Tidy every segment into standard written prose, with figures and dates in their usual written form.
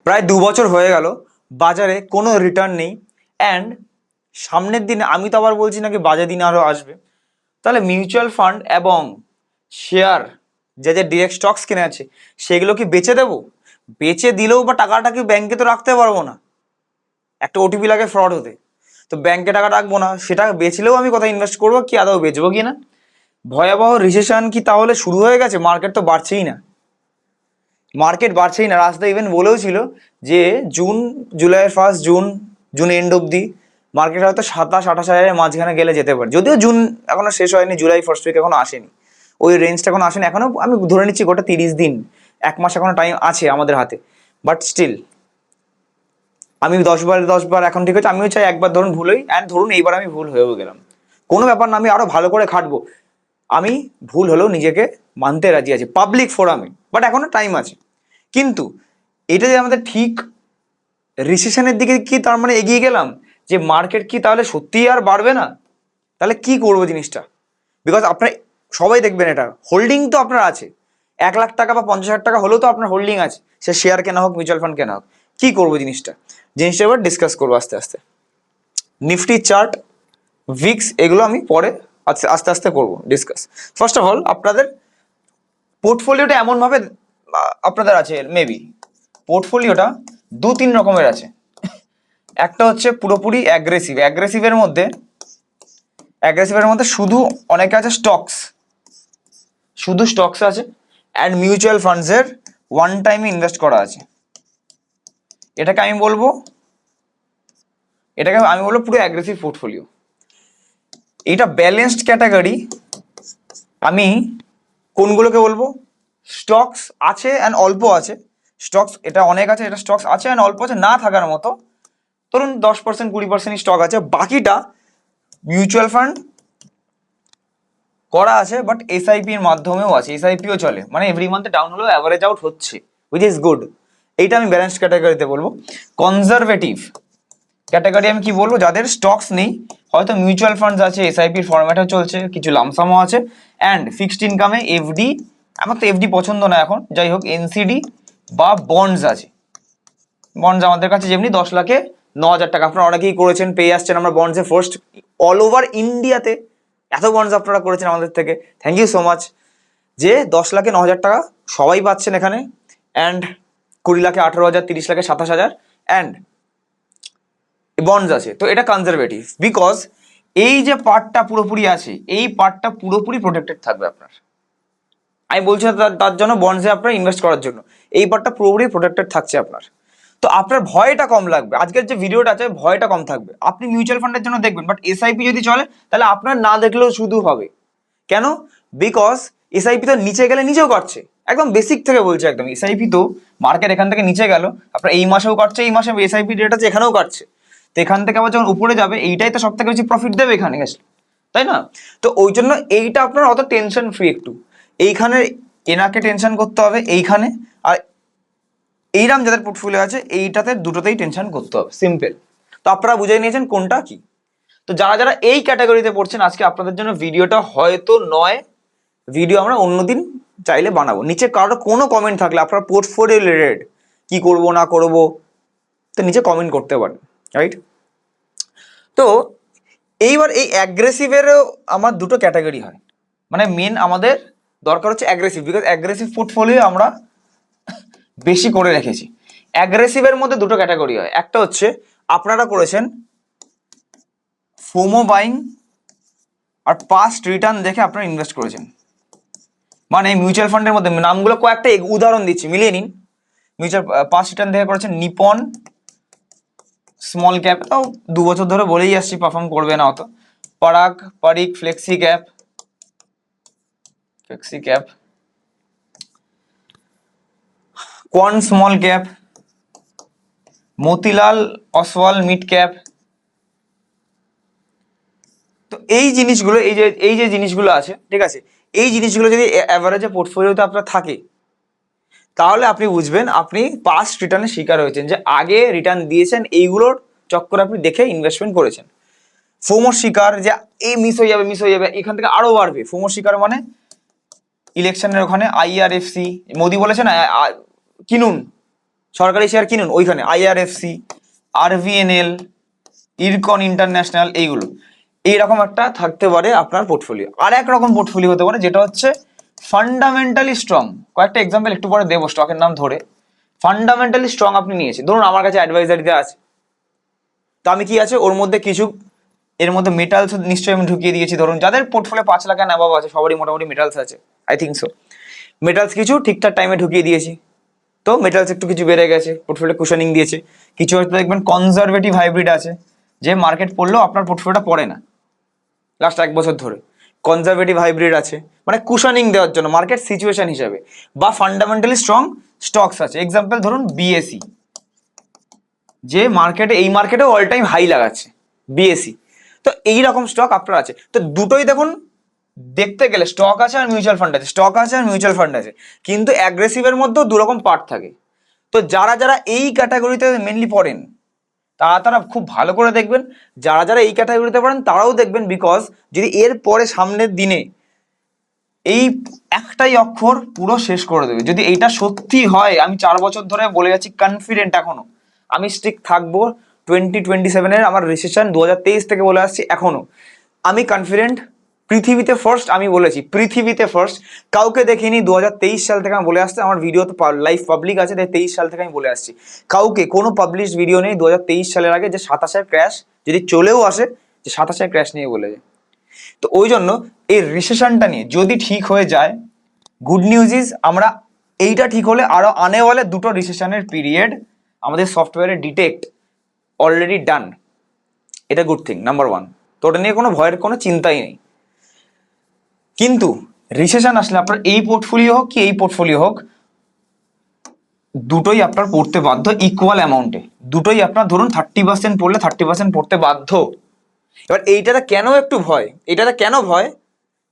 প্রায় 2 বছর হয়ে গেল, বাজারে কোনো রিটার্ন নেই। অ্যান্ড সামনের দিনে আমি তো আবার বলছি নাকি বাজে দিন আরও আসবে। তাহলে মিউচুয়াল ফান্ড এবং শেয়ার যে যে ডিরেক্ট স্টকস কিনে আছে সেগুলো কি বেচে দেবো? বেচে দিলেও বা টাকাটা কি ব্যাংকে তো রাখতে পারবো না, একটা ওটিপি লাগে ফ্রড হতে। তো ব্যাংকে টাকা রাখবো না, সেটা বেচলেও আমি কোথায় ইনভেস্ট করবো, কি আদৌ বেচবো কি না? ভয়াবহ রিসেশন কি তাহলে শুরু হয়ে গেছে? মার্কেট তো বাড়ছেই না, মার্কেট বাড়ছেই না। রাস্তা ইভেন বলেও ছিল যে জুন, জুলাইয়ের ফার্স্ট জুন এন্ড অব্দি মার্কেট হয়তো 27-28 হাজারের মাঝখানে গেলে যেতে পারে। যদিও জুন এখনো শেষ হয়নি, জুলাই ফার্স্ট উইক এখনো আসেনি, ওই রেঞ্জটা এখনো আসেনি। এখনো আমি ধরে নিচ্ছি গোটা 30 দিন, 1 মাস এখনো টাইম আছে আমাদের হাতে। বাট স্টিল আমি 10 বার এখন ঠিক আছে, আমিও চাই একবার ধরুন ভুল হই, অ্যান্ড ধরুন এইবার আমি ভুল হয়েও গেলাম, কোনো ব্যাপার না, আমি আরো ভালো করে খাটবো। আমি ভুল হলেও নিজেকে মানতে রাজি আছি পাবলিক ফোরামে, বাট এখনো টাইম আছে। কিন্তু এটা যে আমাদের ঠিক রিসেশনের দিকে কি তার মানে এগিয়ে গেলাম, যে মার্কেট কি তাহলে সত্যিই আর বাড়বে না? তাহলে কি করবো জিনিসটা? বিকজ আপনার সবাই দেখবেন এটা হোল্ডিং তো আপনার আছে, 1 লাখ টাকা বা 50,000 টাকা হলেও তো আপনার হোল্ডিং আছে, সে শেয়ার কেনা হোক, মিউচুয়াল ফান্ড কেনা হোক। কি করবো জিনিসটা এবার ডিসকাস করবো আস্তে আস্তে। নিফটি চার্ট, ভিক্স, এগুলো আমি পরে আস্তে আস্তে আস্তে করবো ডিসকাস। ফার্স্ট অফ অল আপনাদের পোর্টফোলিওটা এমনভাবে আপনাদের আছে, মেবি পোর্টফোলিওটা 2-3 রকমের আছে। একটা হচ্ছে পুরোপুরি অ্যাগ্রেসিভের মধ্যে শুধু অনেকে আছে শুধু স্টকস আছে, অ্যান্ড মিউচুয়াল ফান্ডসের ওয়ান টাইমে ইনভেস্ট করা আছে। এটাকে আমি বলবো পুরো অ্যাগ্রেসিভ পোর্টফোলিও। এটা ব্যালেন্সড ক্যাটাগরি। আমি কোনগুলোকে বলবো? স্টকস আছে অ্যান্ড অল্প আছে, স্টকস এটা অনেক আছে, এটা স্টকস আছে অ্যান্ড অল্প আছে, না থাকার মতো ধরুন 10% 20% স্টক আছে, বাকিটা মিউচুয়াল ফান্ড করা আছে, বাট এসআইপি এর মাধ্যমেও আছে, এসআইপিও চলে, মানে এভরি মান্থে ডাউন হলেও অ্যাভারেজ আউট হচ্ছে, হুইচ ইজ গুড। এইটা আমি ব্যালেন্স ক্যাটাগরিতে বলবো। কনজারভেটিভ ক্যাটাগরি আমি কি বলবো? যাদের স্টকস নেই, হয়তো মিউচুয়াল ফান্ডস আছে, এসআইপির ফরম্যাটও চলছে, কিছু লামসামও আছে, অ্যান্ড ফিক্সড ইনকামে এফডি, আমার তো এফডি পছন্দ না এখন, যাই হোক এনসিডি বা বন্ডস আছে। বন্ডস আমাদের কাছে যেমনি 10 লাখে 9,000 টাকা, আপনারা অনেকেই করেছেন, পেয়ে আসছেন। আমরা বন্ডসে ফার্স্ট অল ওভার ইন্ডিয়াতে এত বন্ডস আপনারা করেছেন আমাদের থেকে, থ্যাংক ইউ সো মাচ। যে 10 লাখে 9,000 টাকা সবাই পাচ্ছেন এখানে, অ্যান্ড 20 লাখে 18,000, 30 লাখে 27,000, অ্যান্ড বন্ডস আছে। তো এটা কনজারভেটিভ, বিকজ এই যে পার্টটা পুরোপুরি আছে, এই পার্টটা পুরোপুরি প্রোটেক্টেড থাকবে আপনার। আমি বলছি না তার জন্য বন্ডসে আপনার ইনভেস্ট করার জন্য, এই পার্টটা পুরোপুরি প্রোটেক্টেড থাকছে আপনার। তো আপনার ভয়টা কম লাগবে, আজকের যে ভিডিওটা আছে ভয়টা কম থাকবে। আপনি মিউচুয়াল ফান্ডের জন্য দেখবেন, বাট এসআইপি যদি চলে তাহলে আপনার না দেখলেও শুধু হবে। কেন? বিকজ এসআইপি তো নিচে গেলে নিচেও কাটছে, একদম বেসিক থেকে বলছে, একদম এসআইপি তো মার্কেট এখান থেকে নিচে গেল, আপনার এই মাসেও কাটছে, এই মাসে এসআইপি রেট আছে, এখানেও কাটছে। তো এখান থেকে আবার যখন উপরে যাবে, এইটাই তো সব থেকে বেশি প্রফিট দেবে এখানে গেছে, তাই না? তো ওই জন্য এইটা আপনার অত টেনশন ফ্রি একটু। এইখানে এনাকে টেনশন করতে হবে এইখানে, আর এইরাম যাদের পোর্টফোলিও আছে এইটাতে দুটোতেই টেনশন করতে হবে, সিম্পল। তো আপনারা বুঝে নিয়েছেন কোনটা কি। তো যারা যারা এই ক্যাটাগরিতে পড়ছেন, আজকে আপনাদের জন্য ভিডিওটা হয়তো নয়, ভিডিও আমরা অন্যদিন চাইলে বানাবো। নিচে কারোর কোনো কমেন্ট থাকলে আপনার পোর্টফোলিও রিলেটেড, কি করব না করব, তো নিচে কমেন্ট করতে পারেন, রাইট? তো এইবার এই অ্যাগ্রেসিভেরও আমার দুটো ক্যাটাগরি হয়, মানে মেন আমাদের দরকার হচ্ছে অ্যাগ্রেসিভ, বিকজ অ্যাগ্রেসিভ পোর্টফোলিও আমরা বেশি করে রেখেছি। অ্যাগ্রেসিভের মধ্যে দুটো ক্যাটাগরি হয়, একটা হচ্ছে আপনারা করেছেন ফোমো বাইং আর পাস্ট রিটার্ন দেখে আপনারা ইনভেস্ট করেছেন। মানে মিউচুয়াল ফান্ডের মধ্যে নামগুলো কয়েকটা উদাহরণ দিচ্ছি, মিলিয়ে নিন। মিউচুয়াল পাস্ট রিটার্ন দেখে করেছেন নিপন স্মল ক্যাপ, তাও 2 বছর ধরে বলেই আসছি পারফর্ম করবে না অত। Parikh flexi cap, Quant small cap, Motilal Oswal mid cap. তো এই জিনিসগুলো, এই যে জিনিসগুলো আছে, ঠিক আছে, এই জিনিসগুলো যদি অ্যাভারেজে পোর্টফোলিওতে আপনার থাকে, তাহলে আপনি বুঝবেন আপনি পাস্ট রিটার্নের শিকার হয়েছেন, যে আগে রিটার্ন দিয়েছেন, এইগুলোর চক্কর আপনি দেখে ইনভেস্টমেন্ট করেছেন। ফোমোর শিকার, যে এই মিস হয়ে যাবে, এখান থেকে আরো বাড়বে। ফোমোর শিকার মানে ইলেকশনের ওখানে IRFC মোদি বলেছে না কিনুন, সরকারি শেয়ার কিনুন, ওইখানে IRFC, RVNL, ইরকন ইন্টারন্যাশনাল, এইগুলো এইরকম একটা থাকতে পারে আপনার পোর্টফোলিও। আর এক রকম পোর্টফোলিও হতে পারে যেটা হচ্ছে ফান্ডামেন্টালি স্ট্রং। কয়েকটা এক্সাম্পল একটু পরে দেবো স্টকের নাম ধরে। ফান্ডামেন্টালি স্ট্রং আপনি নিয়েছেন, ধরুন আমার কাছে অ্যাডভাইজারিতে আছে, তো আমি কি আছে ওর মধ্যে কিছু, এর মধ্যে মেটালস নিশ্চয়ই আমি ঢুকিয়ে দিয়েছি। ধরুন যাদের পোর্টফোলিও 5 লাখ অ্যাবাভ আছে সবারই মোটামুটি মেটালস আছে, আই থিঙ্ক সো। মেটালস কিছু ঠিকঠাক টাইমে ঢুকিয়ে দিয়েছি, তো মেটালস একটু কিছু বেড়ে গেছে, পোর্টফোলিও কুশনিং দিয়েছে। কিছু হয়তো দেখবেন কনজারভেটিভ হাইব্রিড আছে, যে মার্কেট পড়লেও আপনার পোর্টফোলিওটা পড়ে না লাস্ট 1 বছর ধরে। কনজারভেটিভ হাইব্রিড আছে মানে কুশনিং দেওয়ার জন্য মার্কেট সিচুয়েশন হিসাবে। বা ফান্ডামেন্টালি স্ট্রং স্টকস আছে, এক্সাম্পল ধরুন BSE, যে মার্কেটে এই মার্কেটে অল টাইম হাই লাগাচ্ছে BSE। তো এই রকম স্টক আপনার আছে। তো দুটোই দেখুন দেখতে গেলে স্টক আছে আর মিউচুয়াল ফান্ড আছে, স্টক আছে আর মিউচুয়াল ফান্ড আছে, কিন্তু অ্যাগ্রেসিভের মধ্যেও দুরকম পার্ট থাকে। তো যারা যারা এই ক্যাটাগরিতে মেনলি পড়েন তারা খুব ভালো করে দেখবেন, যারা যারা এই ক্যাটাগরিতে পড়েন তারাও দেখবেন, বিকজ যদি এর পরে সামনের দিনে এই একটাই অক্ষর পুরো শেষ করে দেবে। যদি এইটা সত্যি হয়, আমি 4 বছর ধরে বলে যাচ্ছি, কনফিডেন্ট এখনো, আমি স্ট্রিক থাকবো। 2027-এর আমার রিসেশন 2023 থেকে বলে আসছি, এখনো আমি কনফিডেন্ট। পৃথিবীতে ফার্স্ট, আমি বলেছি পৃথিবীতে ফার্স্ট, কাউকে দেখিনি। 2023 সাল থেকে আমি বলে আসছি, আমার ভিডিও তো লাইভ পাবলিক আছে, 23 সাল থেকে আমি বলে আসছি। কাউকে কোনো পাবলিশ ভিডিও নেই 2023 সালের আগে যে 27-এর ক্র্যাশ যদি চলেও আসে, যে 27-এর ক্র্যাশ নিয়ে বলে যায়। তো ওই জন্য এই রিসেশনটা নিয়ে যদি ঠিক হয়ে যায়, গুড নিউজ ইজ আমরা এইটা ঠিক হলে আরো আনে বলে দুটো রিসেশনের পিরিয়ড আমাদের সফটওয়্যারে ডিটেক্ট অলরেডি ডান। এটা গুড থিং নাম্বার 1। তো ওটা নিয়ে কোনো ভয়ের কোনো চিন্তাই নেই। কিন্তু রিসেশন আসলে আপনার এই পোর্টফোলিও হোক কি এই পোর্টফোলিও হোক, দুটোই আপনার পড়তে বাধ্য ইকুয়াল অ্যামাউন্টে। দুটোই আপনার ধরুন 30% পড়লে 30% পড়তে বাধ্য। এবার এইটাতে কেন একটু ভয়, এটাতে কেন ভয়,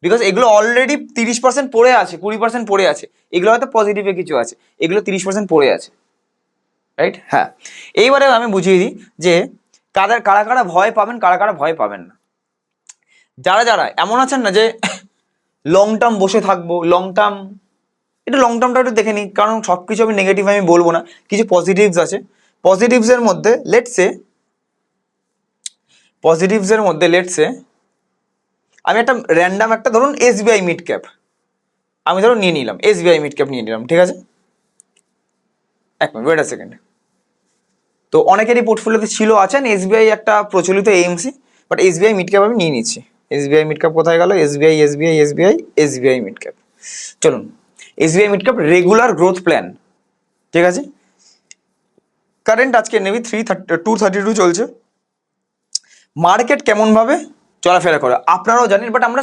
বিকজ এগুলো অলরেডি 30% পড়ে আছে, 20% পড়ে আছে। এগুলো হয়তো পজিটিভে কিছু আছে, এগুলো 30% পড়ে আছে, রাইট? হ্যাঁ, এইবারে আমি বুঝিয়ে দিই যে কারা কারা ভয় পাবেন, কারা কারা ভয় পাবেন না। যারা যারা এমন আছেন না যে লং টার্ম বসে থাকবো, লং টার্ম, এটা লং টার্মটা একটু দেখে নিই, কারণ সব কিছু আমি নেগেটিভ আমি বলবো না, কিছু পজিটিভস আছে। পজিটিভসের মধ্যে লেটস সে আমি একটা র্যান্ডাম একটা ধরুন SBI মিড ক্যাপ আমি ধরুন নিয়ে নিলাম, SBI মিড ক্যাপ নিয়ে নিলাম, ঠিক আছে? এক মিনিট, ওয়েট আ সেকেন্ড। তো অনেকেরই পোর্টফোলিওতে ছিল, আছেন SBI একটা প্রচলিত AMC, but SBI mid cap আমি নিয়ে নিচ্ছি। SBI মিড ক্যাপ কোথায় গেল? SBI mid cap. চলুন, SBI mid cap regular growth plan, ঠিক আছে? কারেন্ট আজকে নেবি 232 চলছে। মার্কেট কেমন ভাবে চলাফেরা করে আপনারাও জানেন, বাট আমরা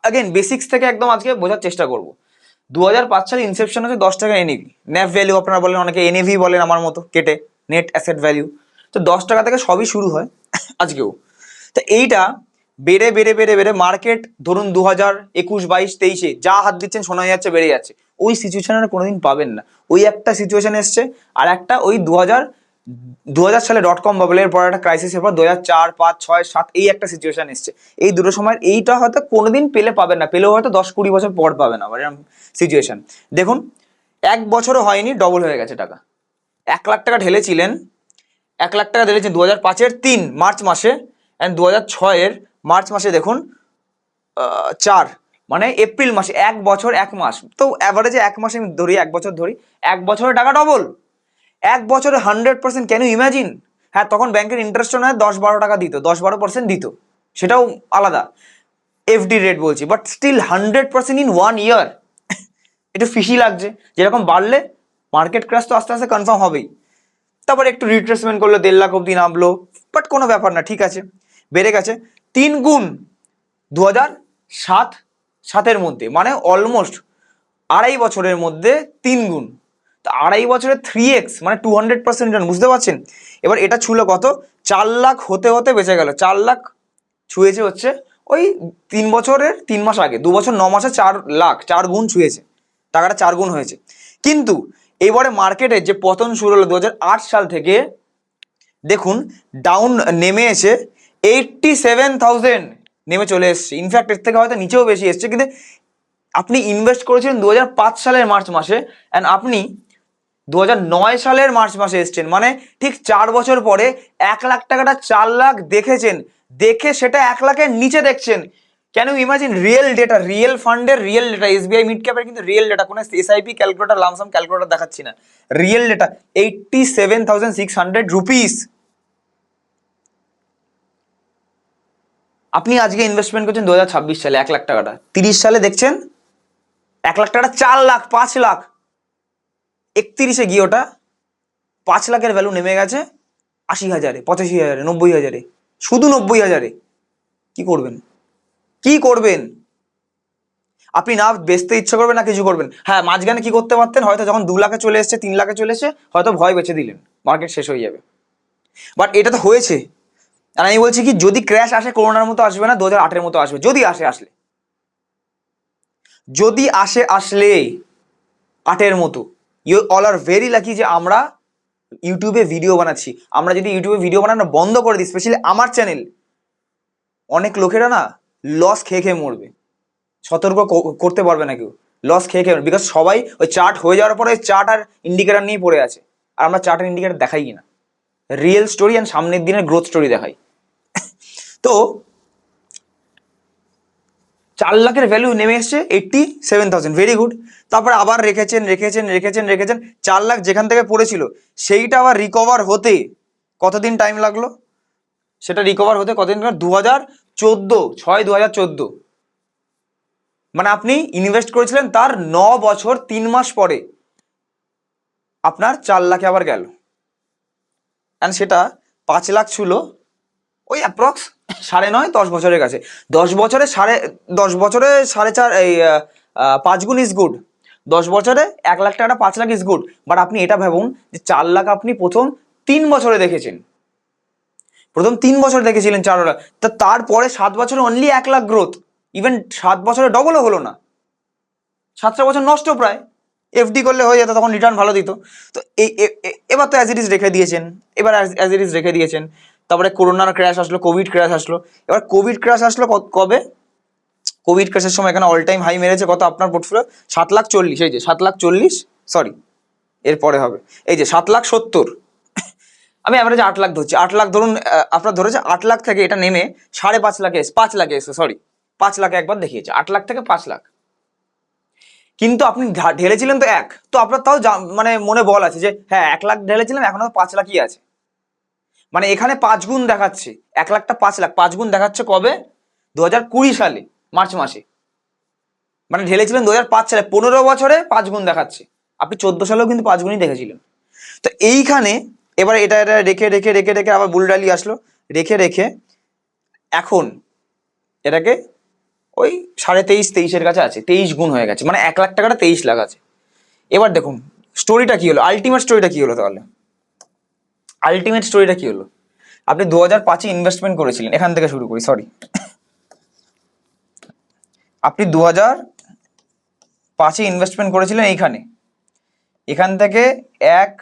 अगेन বেসিক্স থেকে একদম আজকে বোঝার চেষ্টা করব। 2005 সালে ইনসেপশন হচ্ছে 10 টাকা এনএভি, ন্যাভ ভ্যালু আপনারা বলেন, অনেকে এনএভি বলেন আমার মতো কেটে, নেট অ্যাসেট ভ্যালু। তো 10 টাকা থেকে সবই শুরু হয় আজকেও। তো এইটা বেড়ে বেড়ে বেড়ে বেড়ে মার্কেট ধরুন 2021, 22, 23-এ যা হাত দিচ্ছেন শোনা যাচ্ছে বেড়ে যাচ্ছে। ওই সিচুয়েশন কোনোদিন পাবেন না। ওই একটা সিচুয়েশন এসছে, আর একটা ওই 2000 সালে .com বাবলের পর একটা ক্রাইসিসের পর 2004, 5, 6, 7 এই একটা সিচুয়েশন এসছে। এই দুটো সময় এইটা হয়তো কোনোদিন পেলে পাবেন না, পেলেও হয়তো 10-20 বছর পর পাবেন আবার এরকম সিচুয়েশন। দেখুন 1 বছরও হয়নি ডবল হয়ে গেছে টাকা। 1 লাখ টাকা ঢেলেছিলেন, 1 লাখ টাকা ঢেলেছেন 2005-এর 3 মার্চ মাসে, অ্যান্ড 2006-এর মার্চ মাসে দেখুন 4, মানে এপ্রিল মাসে 1 বছর 1 মাস। তো অ্যাভারেজে 1 মাসে আমি ধরি, 1 বছর ধরি, 1 বছরে টাকা ডবল। 1 বছরে 100%, ক্যান ইউ ইমাজিন? হ্যাঁ, তখন ব্যাংকের ইন্টারেস্ট নয় 10-12 টাকা দিত, 10-12% দিত, সেটাও আলাদা এফডি রেট বলছি, বাট স্টিল 100% ইন 1 ইয়ার। একটু ফিশি লাগছে। যেরকম বাড়লে মার্কেট ক্র্যাশ তো আস্তে আস্তে কনফার্ম হবেই। তারপর একটু রিট্রেসমেন্ট করলো, 1.5 লাখ অব্দি নামলো, বাট কোনো ব্যাপার না, ঠিক আছে, বেড়ে গেছে 3 গুণ 2007-এর মধ্যে, মানে অলমোস্ট 2.5 বছরের মধ্যে 3 গুণ। তো 2.5 বছরে 3x, মানে 200% রিটার্ন, বুঝতে পারছেন? এবার এটা ছিল কত? 4 লাখ হতে হতে বেঁচে গেল, 4 লাখ ছুঁয়েছে হচ্ছে ওই 3 বছরের 3 মাস আগে, 2 বছর 9 মাসে 4 লাখ, 4 গুণ ছুঁয়েছে, টাকাটা 4 গুণ হয়েছে। কিন্তু এবারে মার্কেটে যে পতন শুরু হলো 2008 সাল থেকে, দেখুন ডাউন নেমে এসে 87,000 নেমে চলে এসছে। ইনফ্যাক্ট এর থেকে হয়তো নিচেও বেশি এসছে। কিন্তু আপনি ইনভেস্ট করেছিলেন 2005 সালের মার্চ মাসে, অ্যান্ড আপনি 2009 সালের মার্চ মাসে এসছেন, মানে ঠিক 4 বছর পরে 1 লাখ টাকাটা 4 লাখ দেখেছেন, দেখে সেটা 1 লাখের নিচে দেখছেন। Can you imagine? Real data, real ফান্ডের রিয়েল ডেটা, এসবিআই মিড ক্যাপের কিন্তু রিয়েল ডেটা, কোনো এসআইপি ক্যালকুলেটর, লামসাম ক্যালকুলেটর দেখাচ্ছি না, রিয়েল ডেটা। 87,600 রুপিস আপনি আজকে ইনভেস্টমেন্ট করছেন 2026 সালে 1 লাখ টাকাটা, 30 সালে দেখছেন 1 লাখ টাকাটা 4 লাখ, 5 লাখ, 31-এ গিয়ে ওটা 5 লাখের ভ্যালু নেমে গেছে 80,000-এ, 85,000-এ, 90,000-এ, শুধু 90,000-এ। কি করবেন? কি করবেন? আপনি না বেচতে ইচ্ছা করবেন না কিছু করবেন। হ্যাঁ, মাঝখানে কি করতে পারতেন, হয়তো যখন 2 লাখে চলে এসছে, 3 লাখে চলে এসছে, হয়তো ভয় বেঁচে দিলেন, মার্কেট শেষ হয়ে যাবে। বাট এটা তো হয়েছে। আর আমি বলছি কি, যদি ক্র্যাশ আসে করোনার মতো আসবে না, 2008-এর মতো আসবে, যদি আসে, যদি আসলে 8-এর মতো। You all are very lucky যে আমরা ইউটিউবে ভিডিও বানাচ্ছি। আমরা যদি ইউটিউবে ভিডিও বানানো বন্ধ করে দিই, স্পেশালি আমার চ্যানেল, অনেক লোকেরা না লস খেয়ে খেয়ে মরবে, সতর্ক করতে পারবে না কেউ, লস খেয়ে খেয়ে, বিকজ সবাই ওই চার্ট হয়ে যাওয়ার পরে চার্ট আর ইন্ডিকেটার নিয়ে পড়ে আছে, আর আমরা চার্ট আর ইন্ডিকেটার দেখাই না, রিয়েল স্টোরি অ্যান্ড সামনের দিনের গ্রোথ স্টোরি দেখাই। তো 4 লাখের ভ্যালু নেমে এসছে 87,000, ভেরি গুড। তারপরে আবার রেখেছেন 4 লাখ যেখান থেকে পড়েছিল সেইটা আবার রিকভার হতে কতদিন টাইম লাগলো? সেটা রিকভার হতে কতদিন? 2014, মানে আপনি ইনভেস্ট করেছিলেন তার 9 বছর 3 মাস পরে আপনার 4 লাখে আবার গেল। অ্যান্ড সেটা 5 লাখ ছিল ওই অ্যাপ্রক্স 9.5 10 বছরের কাছে। 10 বছরে 4.5 এই 5 গুণ ইজ গুড। 10 বছরে 1 লাখ টাকাটা 5 লাখ ইজ গুড। বাট আপনি এটা ভাবুন যে 4 লাখ আপনি প্রথম 3 বছরে দেখেছেন, প্রথম 3 বছর দেখেছিলেন 4 লাখ, তা তারপরে 7 বছরে অনলি 1 লাখ গ্রোথ, ইভেন 7 বছরে ডবলও হলো না, 7টা বছর নষ্ট প্রায়। এফডি করলে হয়ে যেত, তখন রিটার্ন ভালো দিত। তো এবার তো অ্যাজ ইট ইজ রেখে দিয়েছেন, অ্যাজ ইট ইজ রেখে দিয়েছেন। তারপরে করোনার ক্র্যাশ আসলো, কোভিড ক্র্যাশ আসলো। এবার কোভিড ক্র্যাশ আসলো কবে? কোভিড ক্র্যাশের সময় এখানে অল টাইম হাই মেরেছে কত আপনার পোর্টফোলিও? 7,40,000, এই যে 7,40,000, সরি এরপরে হবে, এই যে 7,70,000। আমি অ্যাভারেজ 8 লাখ ধরছি, 8 লাখ ধরুন, আপনার ধরেছে 8 লাখ থেকে এটা নেমে 5.5 লাখে 5 লাখে এসে, সরি 5 লাখে একবার দেখিয়েছে, 8 লাখ থেকে 5 লাখ। কিন্তু আপনি ঢেলেছিলেন তো তো আপনার তাও মানে মনে বল আছে যে হ্যাঁ 1 লাখ ঢেলেছিলেন, এখনো 5 লাখই আছে। মানে এখানে 5 গুণ দেখাচ্ছে, 1 লাখটা 5 লাখ, 5 গুণ দেখাচ্ছে কবে? 2020 সালে মার্চ মাসে। মানে ঢেলেছিলেন 2005 সালে, 15 বছরে 5 গুণ দেখাচ্ছে। আপনি 14 সালেও কিন্তু 5 গুণই দেখেছিলেন। তো এইখানে এবার এটা রেখে রেখে রেখে রেখে আবার বুল র্যালি আসলো, রেখে রেখে এখন এটাকে ওই 23.5-23-এর কাছে আছে, 23 গুণ হয়ে গেছে, মানে 1 লাখ টাকাটা 23 লাখ আছে। এবার দেখুন স্টোরিটা কি হলো, আলটিমেট স্টোরিটা কি হলো তাহলে? আলটিমেট স্টোরিটা কি হলো? আপনি 2005-এ ইনভেস্টমেন্ট করেছিলেন, এখান থেকে শুরু করি, সরি, আপনি 2005-এ ইনভেস্টমেন্ট করেছিলেন এইখানে, এখান থেকে 1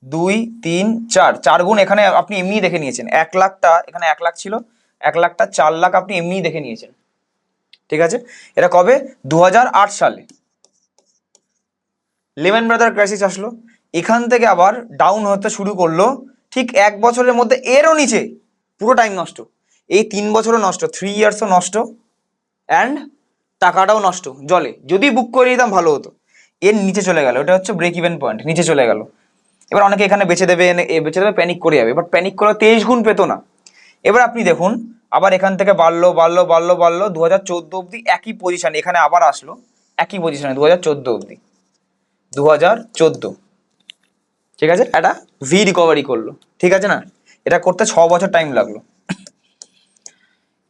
2 3 4, 4 গুণ এখানে আপনি এমনি দেখে নিয়েছেন। 1 লাখটা এখানে 1 লাখ ছিল, 1 লাখটা 4 লাখ আপনি এমনি দেখে নিয়েছেন, ঠিক আছে? এটা কবে? 2008 সালে লেমন ব্রাদার ক্রাইসিস আসলো, এখান থেকে আবার ডাউন হতে শুরু করলো, ঠিক 1 বছরের মধ্যে এরও নিচে, পুরো টাইম নষ্ট, এই 3 বছরও নষ্ট, 3 ইয়ার্সও নষ্ট, অ্যান্ড টাকাটাও নষ্ট জলে। যদি বুক করে দিতাম ভালো হতো। এর নিচে চলে গেল, এটা হচ্ছে ব্রেক ইভেন পয়েন্ট, নিচে চলে গেল। এবার অনেকে এখানে বেঁচে দেবে, প্যানিক করে যাবে, বাট প্যানিক করে 23 গুণ পেতো না। এবার আপনি দেখুন আবার এখান থেকে বাড়লো বাড়লো বাড়লো বাড়লো, 2014 অব্দি একই পজিশন, এখানে আবার আসলো একই পজিশনে 2014 অব্দি, 2014, ঠিক আছে? এটা ভি রিকভারি করলো, ঠিক আছে না? এটা করতে 6 বছর টাইম লাগলো।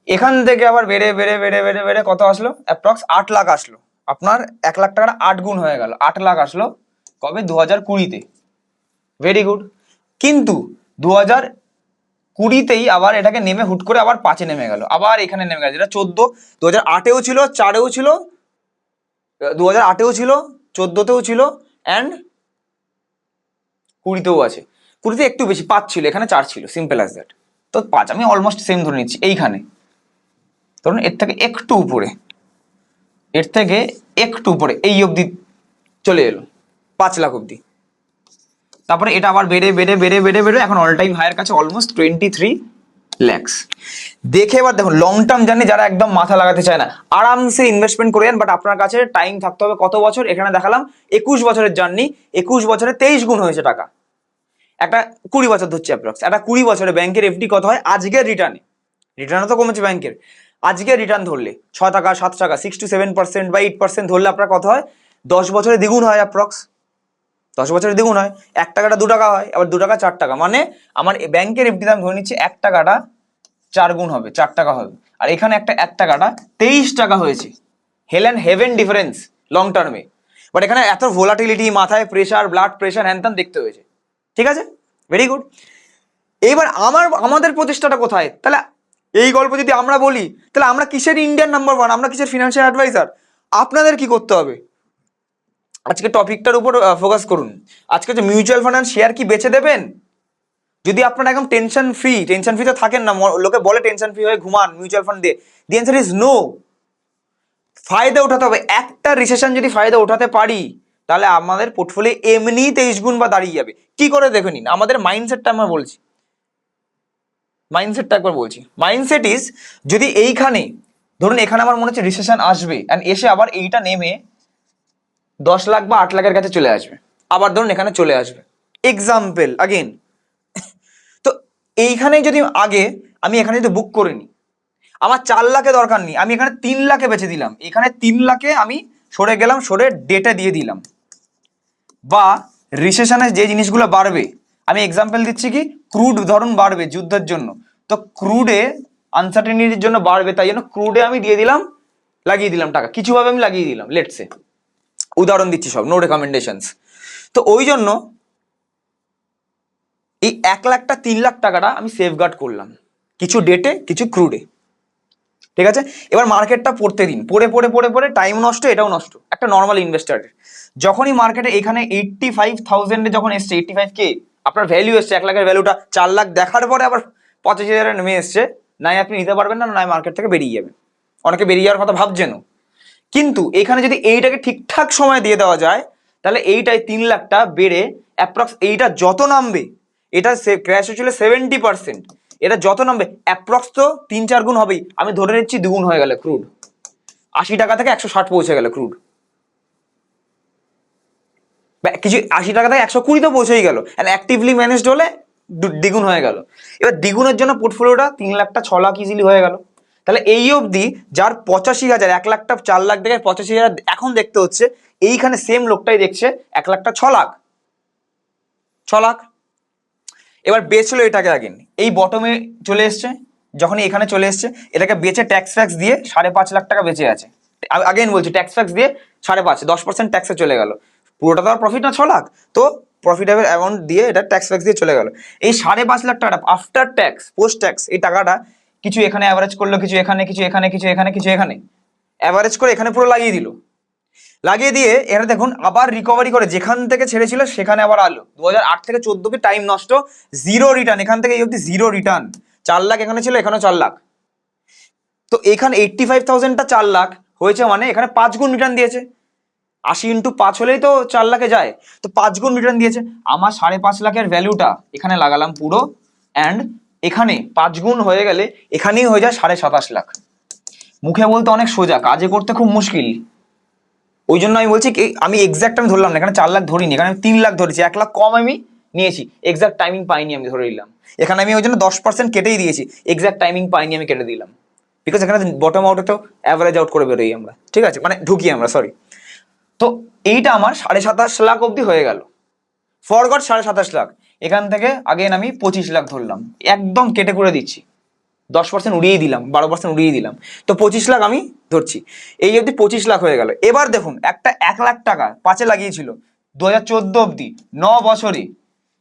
এখান থেকে আবার বেড়ে বেড়ে বেড়ে বেড়ে বেড়ে কত আসলো? অ্যাপ্রক্স 8 লাখ আসলো। আপনার 1 লাখ টাকাটা 8 গুণ হয়ে গেল, 8 লাখ আসলো কবে? 2020-তে, ভেরি গুড। কিন্তু 2020-তেই আবার এটাকে নেমে হুট করে আবার 5-এ নেমে গেল, আবার এখানে নেমে গেল, যেটা 14, 2008-এও ছিল, 4-এও ছিল, 2008-এও ছিল, 14-তেও ছিল, অ্যান্ড 20-তেও আছে। 20-তে একটু বেশি, 5 ছিল, এখানে 4 ছিল, সিম্পল অ্যাজ দ্যাট। তো 5 আমি অলমোস্ট সেম ধরে নিচ্ছি। এইখানে ধরুন এর থেকে একটু উপরে, এর থেকে একটু উপরে এই অবধি চলে এলো, 5 লাখ অবধি। তারপরে এটা আবার বেড়ে বেড়ে বেড়ে বেড়ে বেড়ে এখন অল টাইম হাইয়ের কাছে অলমোস্ট 23 lakhs। দেখে এবার দেখুন লং টার্ম জার্নি যারা একদম মাথা লাগাতে চায় না আরামসে ইনভেস্টমেন্ট করে যান, বাট আপনার কাছে টাইম থাকতে হবে কত বছর? এখানে দেখালাম 21 বছরের জার্নি, 21 বছরে 23 গুণ হয়েছে টাকা। একটা 20 বছর ধরছে অ্যাপ্রক্স, একটা 20 বছরে ব্যাংকের এফডি কত হয় আজকের রিটার্নে? রিটার্নও তো কমেছে ব্যাংকের। আজকের রিটার্ন ধরলে 6 টাকা 7 টাকা 6 to 7% বা 8% ধরলে আপনার কত হয়? 10 বছরে দ্বিগুণ হয় অ্যাপ্রক্স। 10 বছরে দ্বিগুণ হয়, 1 টাকাটা 2 টাকা হয়, আবার 2 টাকা 4 টাকা, মানে আমার ব্যাংকের এফডি দাম ধরে নিচ্ছে 1 টাকাটা 4 গুণ হবে, 4 টাকা হবে, আর এখানে একটা 1 টাকাটা 23 টাকা হয়েছে। হেল অ্যান্ড হেভেন ডিফারেন্স লং টার্মে। বাট এখানে এত ভোলাটিলিটি, মাথায় প্রেশার, ব্লাড প্রেশার, হ্যান দেখতে হয়েছে। ঠিক আছে, ভেরি গুড। এইবার আমাদের প্রচেষ্টাটা কোথায়? তাহলে এই গল্প যদি আমরা বলি, তাহলে আমরা কিসের ইন্ডিয়ান নাম্বার 1, আমরা কিসের ফিনান্সিয়াল অ্যাডভাইজার? আপনাদের কি করতে হবে? আজকে টপিকটার উপর ফোকাস করুন। আজকে যে মিউচুয়াল ফান্ড শেয়ার কি বেচে দেবেন? যদি আপনারা একদম টেনশন ফ্রি তো থাকেন না, লোকে বলে টেনশন ফ্রি হয়ে ঘুমান মিউচুয়াল ফান্ড দিয়ে, দি অ্যান্সার ইজ নো। ফায়দা উঠাতে হবে। একটা রিসেশন যদি ফায়দা উঠাতে পারি, তাহলে আমাদের পোর্টফোলিও এমনি 23 গুণ বা দাঁড়িয়ে যাবে। কি করে দেখে নিন, আমাদের মাইন্ডসেটটা আমরা বলছি, মাইন্ডসেটটা একবার বলছি। মাইন্ডসেট ইজ, যদি এইখানে ধরুন এখানে আমার মনে হচ্ছে রিসেশন আসবে, অ্যান্ড এসে আবার এইটা নেমে 10 লাখ বা 8 লাখের কাছে চলে আসবে, আবার ধরুন এখানে চলে আসবে, এক্সাম্পল আগেন। তো এইখানে যদি আমি এখানে যদি বুক করে নিই, আমার 4 লাখে দরকার নেই, আমি এখানে 3 লাখে বেচে দিলাম, এখানে 3 লাখে আমি সরে গেলাম, সরে ডেটে দিয়ে দিলাম। বা রিসেশনে যে জিনিসগুলো বাড়বে, আমি এক্সাম্পল দিচ্ছি, কি ক্রুড ধরুন বাড়বে যুদ্ধের জন্য, তো ক্রুডে আনসার্টেনিটির জন্য বাড়বে, তাই জন্য ক্রুডে আমি দিয়ে দিলাম, লাগিয়ে দিলাম টাকা, কিছুভাবে আমি লাগিয়ে দিলাম, লেটসে উদাহরণ দিচ্ছি, সব নো রেকমেন্ডেশনস। তো ওই জন্য এই 1 লাখটা 3 লাখ টাকাটা আমি সেফগার্ড করলাম, কিছু ডেটে কিছু ক্রুডে। ঠিক আছে, এবার মার্কেটটা পড়তে দিন, পড়ে পড়ে পড়ে পড়ে টাইম নষ্ট, এটাও নষ্ট একটা নর্মাল ইনভেস্টারের। যখনই মার্কেটে এখানে 85,000 যখন এসছে, 85K আপনার ভ্যালু এসছে, 1 লাখের ভ্যালুটা 4 লাখ দেখার পরে আবার 85,000 নেমে এসছে, নাই আপনি নিতে পারবেন না, নাই মার্কেট থেকে বেরিয়ে যাবেন। অনেকে বেরিয়ে যাওয়ার কথা ভাবছেন, কিন্তু এখানে যদি এইটাকে ঠিকঠাক সময় দিয়ে দেওয়া যায়, তাহলে এইটাই 3 লাখটা বেড়ে অ্যাপ্রক্স এইটা যত নামবে, এটা ক্র্যাশ হয়েছিল 70%, এটা যত নামবে অ্যাপ্রক্স তো 3-4 গুণ হবেই। আমি ধরে নিচ্ছি দুগুণ হয়ে গেলে ক্রুড 80 টাকা থেকে 160 পৌঁছে গেল ক্রুড, কিছু 80 টাকা থেকে 120 তো পৌঁছেই গেল, অ্যাক্টিভলি ম্যানেজড হলে দ্বিগুণ হয়ে গেল। এবার দ্বিগুণের জন্য পোর্টফোলিওটা 3 লাখটা 6 লাখ ইজিলি হয়ে গেল। তাহলে এই অবধি যার 85,000, 1 লাখটা 4 লাখ থেকে 85,000 এখন দেখতে হচ্ছে, এইখানে সেম লোকটাই দেখছে 1 লাখটা 6 লাখ, 6 লাখ। এবার বেচলো এটাকে, আগেন এই বটমে চলে এসছে, যখনই এখানে চলে এসছে, এটাকে বেচে ট্যাক্স ফ্যাক্স দিয়ে 5.5 লাখ টাকা বেঁচে আছে। আগেন বলছি, ট্যাক্স ফ্যাক্স দিয়ে 5.5, 10% ট্যাক্সে চলে গেল, পুরোটা তো আর প্রফিট না 6 লাখ, তো প্রফিটেবল অ্যামাউন্ট দিয়ে এটা ট্যাক্স ফ্যাক্স দিয়ে চলে গেল। এই 5.5 লাখ টাকাটা আফটার ট্যাক্স, পোস্ট ট্যাক্স, এই টাকাটা কিছু এখানে অ্যাভারেজ করলো, কিছু এখানে, কিছু এখানে, কিছু এখানে, কিছু এখানে, অ্যাভারেজ করে এখানে পুরো লাগিয়ে দিল। লাগিয়ে দিয়ে এখানে দেখুন আবার রিকভারি করে যেখান থেকে ছেড়েছিল সেখানে আবার আলো। 2008 থেকে 14 টাইম নষ্ট, জিরো রিটার্ন, এখান থেকে এই অব্দি জিরো রিটার্ন। 4 লাখ এখানে ছিল, এখানেও 4 লাখ। তো এখানে 85,000টা 4 লাখ হয়েছে, মানে এখানে 5 গুণ রিটার্ন দিয়েছে। 80 × 5 হলেই তো 4 লাখে যায়, তো 5 গুণ রিটার্ন দিয়েছে। আমার 5.5 লাখের ভ্যালুটা এখানে লাগালাম পুরো, অ্যান্ড এখানে 5 গুণ হয়ে গেলে এখানেই হয়ে যায় 27.5 লাখ। মুখে বলতে অনেক সোজা, কাজে করতে খুব মুশকিল। ওই জন্য আমি বলছি কি, আমি এক্সাক্ট আমি ধরলাম না, এখানে 4 লাখ ধরিনি, এখানে আমি 3 লাখ ধরেছি, 1 লাখ কম আমি নিয়েছি, এক্সাক্ট টাইমিং পাইনি আমি ধরে নিলাম। এখানে আমি ওই জন্য 10% কেটেই দিয়েছি, এক্সাক্ট টাইমিং পাইনি আমি কেটে দিলাম, বিকজ এখানে বটম আউটে তো অ্যাভারেজ আউট করে বেরোই আমরা, ঠিক আছে, মানে ঢুকি আমরা, সরি। তো এইটা আমার 27.5 লাখ অবধি হয়ে গেল, ফরগট 27.5 লাখ। এখান থেকে আগেন আমি 25 লাখ ধরলাম, একদম কেটে করে দিচ্ছি, 10% উড়িয়ে দিলাম, 12% উড়িয়ে দিলাম, তো 25 লাখ আমি ধরছি। এই অবধি 25 লাখ হয়ে গেল। এবার দেখুন, একটা 1 লাখ টাকা 5-এ লাগিয়েছিল 2014 অবধি, 9 বছরে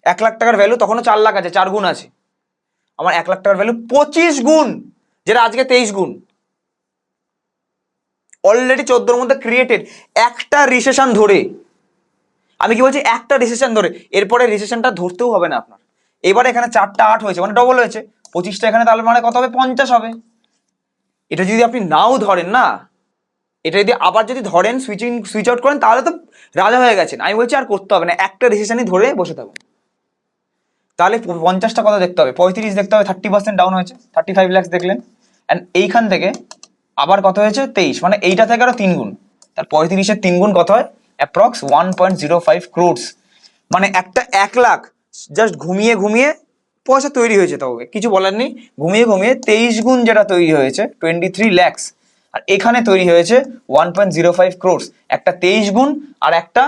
1 লাখ টাকার ভ্যালু, তখনও 4 লাখ আছে, 4 গুণ আছে। আমার 1 লাখ টাকার ভ্যালু 25 গুণ, যেটা আজকে 23 গুণ, অলরেডি 14-র মধ্যে ক্রিয়েটেড। একটা রিসেশন ধরে, আমি কি বলছি, একটা রিসেশন ধরে, এরপরে রিসেশনটা ধরতেও হবে না আপনার। এবারে এখানে 4টা 8 হয়েছে, মানে ডবল হয়েছে, 25টা এখানে, তাহলে মানে কত হবে, 50 হবে। এটা যদি আপনি নাও ধরেন না, এটা যদি আবার যদি ধরেন, সুইচ আউট করেন, তাহলে তো রাজা হয়ে গেছেন। আমি বলছি আর করতে হবে না, একটা রিসেশনই ধরে বসে থাকুন, তাহলে 50টা কত দেখতে হবে, 35 দেখতে হবে, 30% ডাউন হয়েছে, 35 লাখ দেখলেন। অ্যান্ড এইখান থেকে আবার কত হয়েছে 23, মানে এইটা থেকে আরো 3 গুণ, তার 35-এর 3 গুণ কত হয়, অ্যাপ্রক্স 1.05 crores। মানে একটা 1 লাখ জাস্ট ঘুমিয়ে ঘুমিয়ে পয়সা তৈরি হয়েছে, তবে কিছু বলার নেই, ঘুমিয়ে ঘুমিয়ে 23 গুণ যেটা তৈরি হয়েছে 23 lakhs, আর এখানে তৈরি হয়েছে 1.05 crores। একটা 23 গুণ আর একটা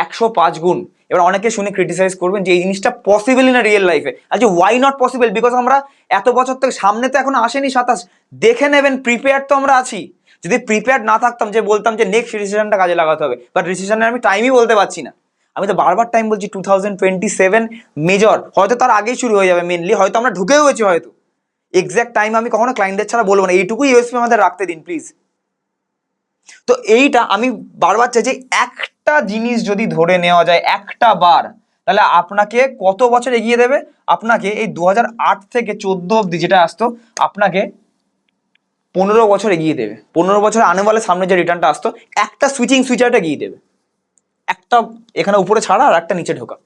105 গুণ। এবার অনেকে শুনে ক্রিটিসাইজ করবেন যে এই জিনিসটা পসিবল না রিয়েল লাইফে। আচ্ছা, ওয়াই নট পসিবল? বিকজ আমরা এত বছর থেকে, সামনে তো এখন আসেনি 27, দেখে নেবেন, প্রিপেয়ার তো আমরা আছি। যদি প্রিপেয়ার না থাকতাম, যে বলতাম যে নেক্সট রিসেশনটা কাজে লাগাতে হবে, বাট রিসেশনের আমি টাইমই বলতে পারছি না। আমি তো বারবার টাইম বলছি 2027 মেজর, হয়তো তার আগেই শুরু হয়ে যাবে মেনলি, হয়তো আমরা ঢুকেও গেছি, হয়তো এক্সাক্ট টাইম আমি কখনো ক্লায়েন্টদের ছাড়া বলবো না, এইটুকুই ইউএসপি আমাদের রাখতে দিন প্লিজ। তো এইটা আমি বারবার চাই যে একটা জিনিস যদি ধরে নেওয়া যায় একটা বার, তাহলে আপনাকে কত বছর এগিয়ে দেবে, আপনাকে এই 2008 থেকে 14 অব্দি যেটা আসতো, আপনাকে 15 বছর এগিয়ে দেবে। 15 বছর আনে বলে সামনে যে রিটার্নটা আসতো, একটা সুইচারটা এগিয়ে দেবে, একটা এখানে উপরে ছাড়া আর একটা নিচে ঢোকা,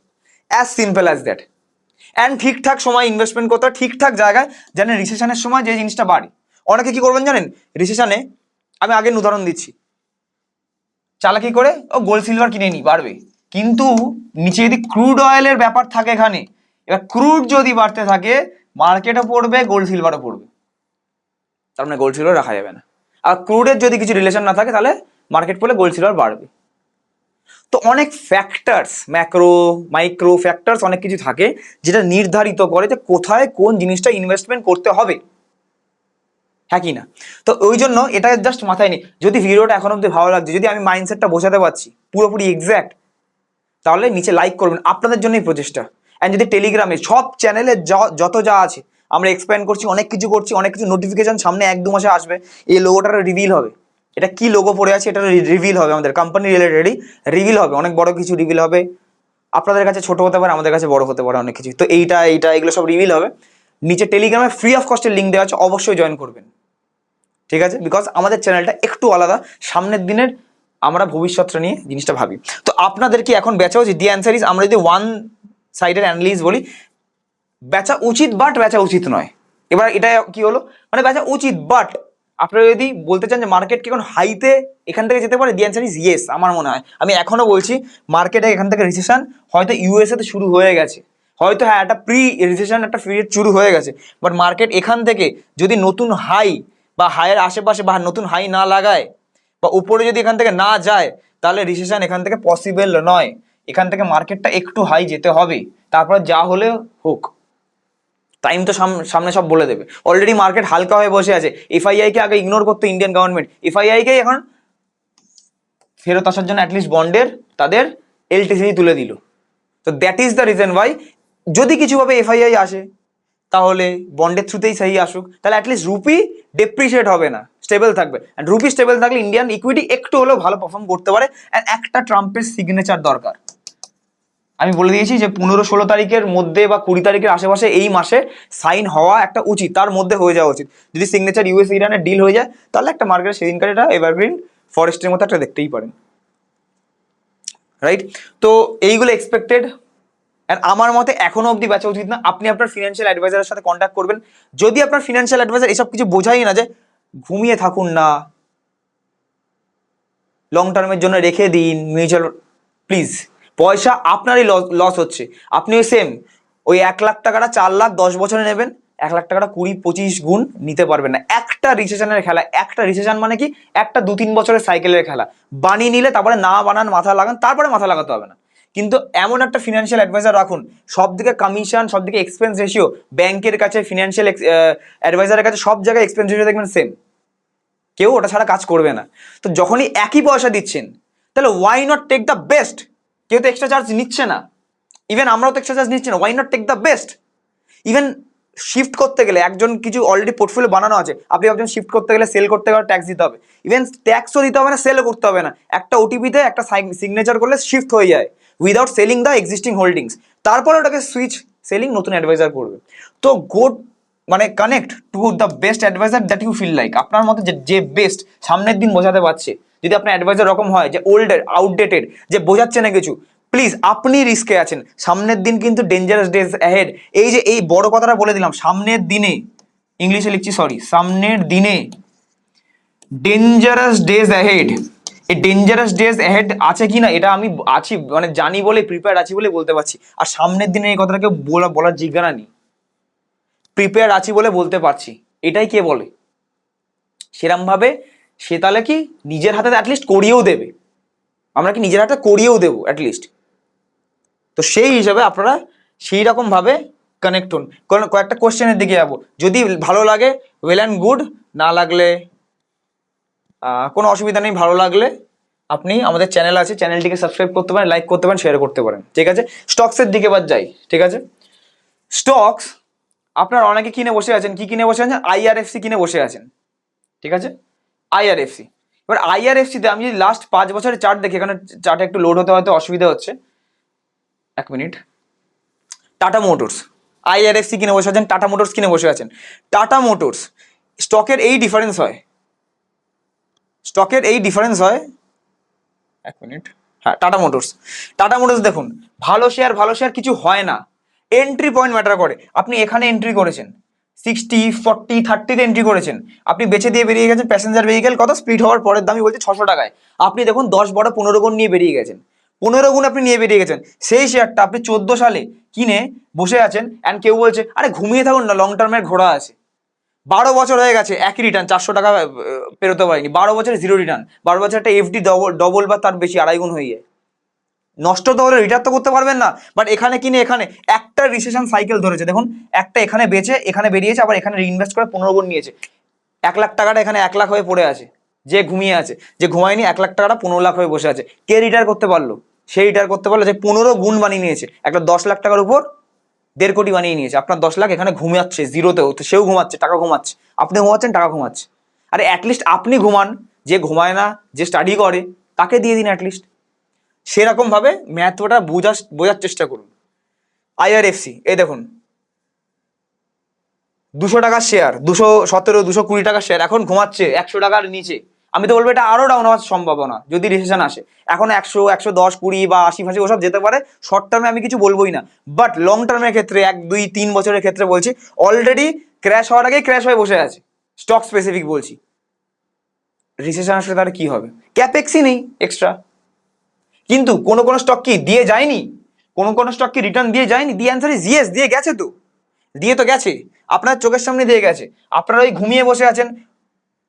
as simple as that. And ঠিকঠাক সময় ইনভেস্টমেন্ট করতে হয়, ঠিকঠাক জায়গায়, জানেন রিসেশনের সময় যে জিনিসটা বাড়ে। অনেকে কি করবেন জানেন, রিসেশনে, আমি আগের উদাহরণ দিচ্ছি, চালাকি করে ও গোল্ড সিলভার কিনে নি, বাড়বে, কিন্তু নিচে যদি ক্রুড অয়েলের ব্যাপার থাকে এখানে, এবার ক্রুড যদি বাড়তে থাকে, মার্কেটও পড়বে, গোল্ড সিলভারও পড়বে, তার মানে গোল্ড সিলভার রাখা যাবে না। আর ক্রুডের যদি কিছু রিলেশন না থাকে, তাহলে মার্কেট পড়লে গোল্ড সিলভার বাড়বে। তো অনেক ফ্যাক্টরস, ম্যাক্রো মাইক্রো ফ্যাক্টরস অনেক কিছু থাকে যেটা নির্ধারিত করে যে কোথায় কোন জিনিসটা ইনভেস্টমেন্ট করতে হবে, হ্যাঁ কি না? তো ওই জন্য এটা জাস্ট মাথায় নেই। যদি ভিডিওটা এখন অব্দি ভালো লাগছে, যদি আমি মাইন্ডসেটটা বোঝাতে পারছি পুরোপুরি এক্স্যাক্ট, তাহলে নিচে লাইক করবেন, আপনাদের জন্যই প্রচেষ্টা। অ্যান্ড যদি টেলিগ্রামে সব চ্যানেলে যত যা আছে আমরা এক্সপ্যান্ড করছি, অনেক কিছু করছি, অনেক কিছু নোটিফিকেশন সামনে 1-2 মাসে আসবে, এই লোগোটার রিভিল হবে, এটা কি লোগো পড়ে আছে এটা রিভিল হবে, আমাদের কোম্পানি রিলেটেডই রিভিল হবে, অনেক বড় কিছু রিভিল হবে, আপনাদের কাছে ছোট হতে পারে, আমাদের কাছে বড় হতে পারে অনেক কিছু। তো এইটা এগুলো সব রিভিল হবে। নিচে টেলিগ্রামে ফ্রি অফ কস্টের লিঙ্ক দেওয়া আছে, অবশ্যই জয়েন করবেন, ঠিক আছে? বিকজ আমাদের চ্যানেলটা একটু আলাদা, সামনের দিনের আমরা ভবিষ্যৎটা নিয়ে জিনিসটা ভাবি। তো আপনাদের কি এখন বেচা উচিত? দি অ্যান্সার ইজ, আমরা যদি ওয়ান সাইডের অ্যানালিস বলি, বেচা উচিত বাট বেচা উচিত নয়। এবার এটা কি হলো, মানে বেচা উচিত বাট আপনারা যদি বলতে চান যে মার্কেট কি এখন হাইতে এখান থেকে যেতে পারে, দি অ্যান্সার ইজ ইয়েস। আমার মনে হয়, আমি এখনো বলছি, মার্কেটে এখান থেকে রিসেশন হয়তো ইউএসএ তে শুরু হয়ে গেছে, হয়তো হ্যাঁ একটা প্রি রিসেশন একটা পিরিয়ড শুরু হয়ে গেছে, বাট মার্কেট এখান থেকে যদি নতুন হাই বা হাইয়ের আশেপাশে বা নতুন হাই না লাগায় বা উপরে যদি এখান থেকে না যায়, তাহলে রিসেশন এখান থেকে পসিবল নয়। এখান থেকে মার্কেটটা একটু হাই যেতে হবে, তারপর যা হলে হোক, টাইম তো সামনে সব বলে দেবে। অলরেডি মার্কেট হালকা হয়ে বসে আছে, এফআইআই কে আগে ইগনোর করতো ইন্ডিয়ান গভর্নমেন্ট, এফআইআই কে এখন ফেরত আসার জন্য অ্যাটলিস্ট বন্ডের তাদের এলটিসি তুলে দিল। তো that is the reason why, যদি কিছুভাবে এফআইআই আসে তাহলে বন্ডের থ্রুতেই সেই আসুক, তাহলে অ্যাটলিস্ট রুপি ডেপ্রিসিয়েট হবে না, স্টেবল থাকবে। অ্যান্ড রুপি স্টেবল থাকলে ইন্ডিয়ান ইকুইটি একটু হলেও ভালো পারফর্ম করতে পারে। অ্যান্ড একটা ট্রাম্পের সিগনেচার দরকার, আমি বলে দিয়েছি যে 15-16 তারিখের মধ্যে বা 20 তারিখের আশেপাশে এই মাসে সাইন হওয়া একটা উচিত, তার মধ্যে হয়ে যাওয়া উচিত। যদি সিগনেচার ইউএস ইরানের ডিল হয়ে যায়, তাহলে একটা মার্কেট সেদিনকার এটা এভারগ্রিন ফরেস্টের মতো একটা দেখতেই পারেন, রাইট? তো এইগুলো এক্সপেক্টেড। অ্যান্ড আমার মতে এখনো অবধি বেচা উচিত না। আপনি আপনার ফিনান্সিয়াল অ্যাডভাইজারের সাথে কন্ট্যাক্ট করবেন। যদি আপনার ফিনান্সিয়াল অ্যাডভাইজার এসব কিছু বোঝাই না, যে ঘুমিয়ে থাকুন না, লং টার্মের জন্য রেখে দিন মিউচুয়াল, প্লিজ, পয়সা আপনারই লস হচ্ছে। আপনি ওই সেম ওই 1 লাখ টাকাটা 4 লাখ 10 বছরে নেবেন, 1 লাখ টাকাটা 20-25 গুণ নিতে পারবেন না। একটা রিসেশনের খেলা, একটা রিসেশন মানে কি, একটা 2-3 বছরের সাইকেলের খেলা। বানিয়ে নিলে তারপরে না বানান, মাথা লাগান, তারপরে মাথা লাগাতে হবে না। কিন্তু এমন একটা ফিনান্সিয়াল অ্যাডভাইজার রাখুন, সব দিকে কমিশন, সব দিকে এক্সপেন্স রেশিও, ব্যাংকের কাছে, ফিনান্সিয়াল অ্যাডভাইজারের কাছে, সব জায়গায় এক্সপেন্স রেশিও দেখবেন সেম, কেউ ওটা ছাড়া কাজ করবে না। তো যখনই একই পয়সা দিচ্ছেন, তাহলে why not take the best? কেউ তো এক্সট্রা চার্জ নিচ্ছে না, ইভেন আমরাও তো এক্সট্রা চার্জ নিচ্ছি না, why not take the best? Even shift করতে গেলে, একজন কিছু অলরেডি পোর্টফোলিও বানানো আছে, আপনি ভাবছেন শিফট করতে গেলে, সেল করতে গেলে ট্যাক্স দিতে হবে, ইভেন ট্যাক্সও দিতে হবে না, সেলও করতে হবে না, একটা ওটিপিতে একটা সিগনেচার করলে শিফট হয়ে যায় without selling the existing holdings. তারপরে ওটাকে সুইচ সেলিং নতুন অ্যাডভাইজার করবে। তো গুড, মানে connect to the best advisor that you feel like, আপনার মতে যে বেস্ট সামনের দিন বোঝাতে পারছে। যদি আপনার অ্যাডভাইজার রকম হয় যে ওল্ড আউটডেটেড, যে বোঝাচ্ছে না কিছু, প্লিজ আপনি রিস্কে আছেন, সামনের দিন কিন্তু ডেঞ্জারাস ডেজ অ্যাহেড। এই যে এই বড় কথাটা বলে দিলাম, সামনের দিনে, ইংলিশে লিখছি সরি, সামনের দিনে ডেঞ্জারাস ডেজ অ্যাহেড। এই ডেঞ্জারাস ডেজ অ্যাহেড আছে কি না এটা আমি আছি মানে জানি বলে, প্রিপেয়ার আছি বলে বলতে পারছি। আর সামনের দিনে এই কথাটাকে বলার জিজ্ঞাসা নেই, প্রিপেয়ার আছি বলে বলতে পারছি। এটাই কে বলে? সেরম ভাবে সে তাহলে কি নিজের হাতে অ্যাটলিস্ট করিয়েও দেবে, আমরা কি নিজের হাতে করিয়েও দেবো অ্যাটলিস্ট। তো সেই হিসাবে আপনারা সেই রকম ভাবে কানেক্ট হন। কয়েকটা কোশ্চেনের দিকে যাবো, যদি ভালো লাগে ওয়েল অ্যান্ড গুড, না লাগলে কোনো অসুবিধা নেই। ভালো লাগলে আপনি আমাদের চ্যানেল আছে, চ্যানেলটিকে সাবস্ক্রাইব করতে পারেন, লাইক করতে পারেন, শেয়ার করতে পারেন, ঠিক আছে। স্টকসের দিকে এবার যাই, ঠিক আছে। স্টকস আপনার অনেকে কিনে বসে আছেন, কি কিনে বসে আছেন? আইআরএফসি কিনে বসে আছেন, ঠিক আছে, আইআরএফসি। এবার আইআরএফসিতে আমি যদি লাস্ট 5 বছরের চার্ট দেখি, এখানে চার্টে একটু লোড হতে হয়তো অসুবিধা হচ্ছে, 1 মিনিট। টাটা মোটরস, আইআরএফসি কিনে বসে আছেন, টাটা মোটরস কিনে বসে আছেন। টাটা মোটরস স্টকের এই ডিফারেন্স হয়, স্টকের এই ডিফারেন্স হয়, 1 মিনিট, হ্যাঁ টাটা মোটরস দেখুন, ভালো শেয়ার কিছু হয় না, এন্ট্রি পয়েন্ট ম্যাটার করে। আপনি এখানে এন্ট্রি করেছেন 60, 40, 30-তে এন্ট্রি করেছেন, আপনি বেচে দিয়ে বেরিয়ে গেছেন। প্যাসেঞ্জার ভেহিকেল কত স্প্লিট হওয়ার পরের দামই বলছে 600 টাকায়, আপনি দেখুন 10 বড় 15 গুণ নিয়ে বেরিয়ে গেছেন, 15 গুণ আপনি নিয়ে বেরিয়ে গেছেন। সেই শেয়ারটা আপনি 14 সালে কিনে বসে আছেন, অ্যান্ড কেউ বলছে আরে ঘুমিয়ে থাকুন না, লং টার্মের ঘোড়া আছে। 12 বছর হয়ে গেছে, একই রিটার্ন 400 টাকা পেরোতে পারেনি, 12 বছরে জিরো রিটার্ন। 12 বছর একটা এফডি ডবল বা তার বেশি, 2.5 গুণ হয়ে যায়। নষ্ট তো হলে রিটার্ন তো করতে পারবেন না, বাট এখানে কিনে এখানে একটা রিসেশন সাইকেল ধরেছে দেখুন, একটা এখানে বেচে এখানে বেরিয়েছে, আবার এখানে রিইনভেস্ট করে 15 গুণ নিয়েছে। 1 লাখ টাকাটা এখানে 1 লাখ হয়ে পড়ে আছে, যে ঘুমিয়ে আছে, যে ঘুমায়নি 1 লাখ টাকাটা 15 লাখ হয়ে বসে আছে। কে রিটায়ার করতে পারলো? সে রিটায়ার করতে পারলো যে 15 গুণ বানিয়ে নিয়েছে, একটা 10 লাখ টাকার উপর 1.5 কোটি বানিয়ে নিয়েছে। আপনার 10 লাখ এখানে ঘুমাচ্ছে জিরোতেও, তো সেও ঘুমাচ্ছে, টাকা ঘুমাচ্ছে, আপনি ঘুমাচ্ছেন, টাকা ঘুমাচ্ছে। আরে অ্যাটলিস্ট আপনি ঘুমান, যে ঘুমায় না, যে স্টাডি করে, তাকে দিয়ে দিন অ্যাটলিস্ট। সেরকম ভাবে ম্যাথটা বোঝার চেষ্টা করুন। আইআরএফসি এই দেখুন, 200 টাকার শেয়ার, 217, 220 টাকার শেয়ার, এখন ঘুমাচ্ছে 100 টাকার নিচে। আমি তো বলবো এটা আরো ডাউন হওয়ার সম্ভাবনা যদি রিসেশন আসে। এখন 100, 110, 20 বা 80 ফাঁসি ওসব যেতে পারে, শর্ট টার্মে আমি কিছু বলবোই না, বাট লং টার্মের ক্ষেত্রে 1, 2, 3 বছরের ক্ষেত্রে বলছি, অলরেডি ক্র্যাশ হওয়ার আগেই ক্র্যাশ হয়ে বসে আছে। স্টক স্পেসিফিক বলছি, রিসেশন আসলে তাহলে কি হবে? ক্যাপেক্সই নেই এক্সট্রা। কিন্তু কোন স্টক কি দিয়ে যায়নি? কোন স্টক কি রিটার্ন দিয়ে যায়নি? দি অ্যান্সার ইজ ইয়েস, দিয়ে গেছে তো, দিয়ে তো গেছে, আপনার চোখের সামনে দিয়ে গেছে। আপনারা ওই ঘুমিয়ে বসে আছেন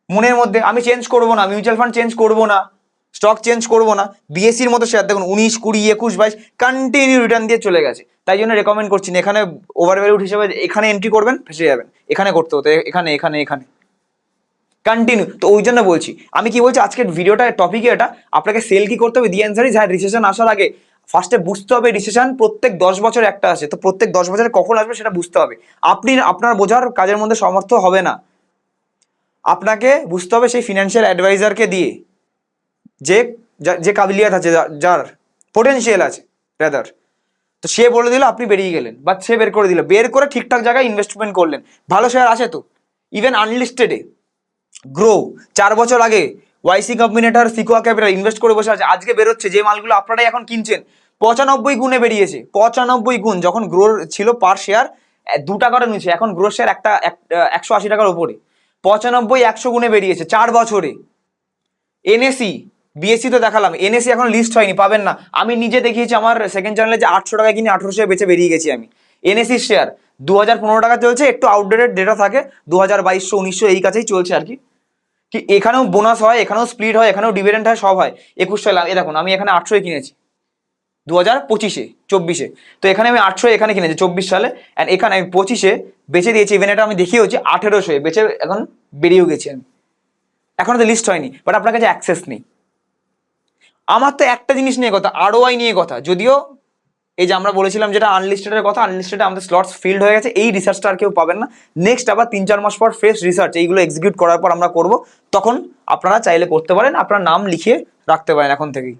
মনের মধ্যে, আমি চেঞ্জ করবো না, মিউচুয়াল ফান্ড চেঞ্জ করবো না, স্টক চেঞ্জ করবো না। বিএসসির মতো শেয়ার দেখুন 19, 20, 21, 22 কন্টিনিউ রিটার্ন দিয়ে চলে গেছে। তাই জন্য রেকমেন্ড করছি না, এখানে ওভারভ্যালুড হিসেবে এখানে এন্ট্রি করবেন, ফেসে যাবেন। এখানে করতে হতো, এখানে এখানে এখানে কন্টিনিউ। তো ওই জন্য বলছি, আমি কি বলছি আজকের ভিডিওটা টপিকে এটা, আপনাকে সেল কি করতে হবে? দি অ্যান্সার ইজ হ্যাঁ, রিসেশন আসার আগে ফার্স্টে বুঝতে হবে রিসেশন প্রত্যেক 10 বছর একটা আসে, তো প্রত্যেক 10 বছরে কখন আসবে সেটা বুঝতে হবে। আপনার বোঝার কাজের মধ্যে সমর্থ হবে না, আপনাকে বুঝতে হবে সেই ফিনান্সিয়াল অ্যাডভাইজারকে দিয়ে, যে যে কাবিলিয়াত আছে, যার পোটেনশিয়াল আছে রাদার, তো সে বলে দিল, আপনি বেরিয়ে গেলেন, বা সে বের করে দিল, বের করে ঠিকঠাক জায়গায় ইনভেস্টমেন্ট করলেন। ভালো শেয়ার আছে তো, ইভেন আনলিস্টেডে গ্রো 4 বছর আগে ওয়াইসি কম্বিনেটর, সিকোয়া ক্যাপিটাল ইনভেস্ট করে বসে আছে, আজকে বেরোচ্ছে যে মালগুলো আপনারাই এখন কিনছেন, 95 গুণে বেরিয়েছে। 95 গুণ, যখন গ্রোর ছিল পার শেয়ার 2 টাকার নিচে, এখন গ্রোর শেয়ার 180 টাকার উপরে, 95, 100 গুণে বেরিয়েছে 4 বছরে। এনএসি, বিএসসি তো দেখালাম, এনএসি এখন লিস্ট হয়নি, পাবেন না। আমি নিজে দেখিয়েছি আমার সেকেন্ড চ্যানেলে যে 800 টাকায় কিনে 1800 বেচে বেরিয়ে গেছি আমি। এনএসির শেয়ার 2015 টাকা চলছে, একটু আউটডেটেড ডেটা থাকে, 2022, 1900 এই কাছেই চলছে আর কি। কি এখানেও বোনাস হয়, এখানেও স্প্লিট হয়, এখানেও ডিভিডেন্ড হয়, সব হয়। 21 সালে এই দেখুন, আমি এখানে 800 কিনেছি 2025-এ 24-এ, তো এখানে আমি 800 এখানে কিনেছি 24 সালে, অ্যান্ড এখানে আমি 25-এ বেচে দিয়েছি। ইভেন এটা আমি দেখিয়েছি 1800 বেচে এখন বেরিয়েও গেছি আমি। এখনো তো লিস্ট হয়নি, বাট আপনার কাছে অ্যাক্সেস নেই। আমার তো একটা জিনিস নিয়ে কথা, আরওআই নিয়ে কথা, যদিও এই যে আমরা বলেছিলাম যেটা আনলিস্টেডের কথা, আনলিস্টেডে আমাদের স্লটস ফিল্ড হয়ে গেছে, এই রিসার্চটা আর কেউ পাবেন না। নেক্সট আবার 3-4 মাস পর ফ্রেশ রিসার্চ এইগুলো এক্সিকিউট করার পর আমরা করব, তখন আপনারা চাইলে করতে পারেন, আপনার নাম লিখিয়ে রাখতে পারেন এখন থেকেই।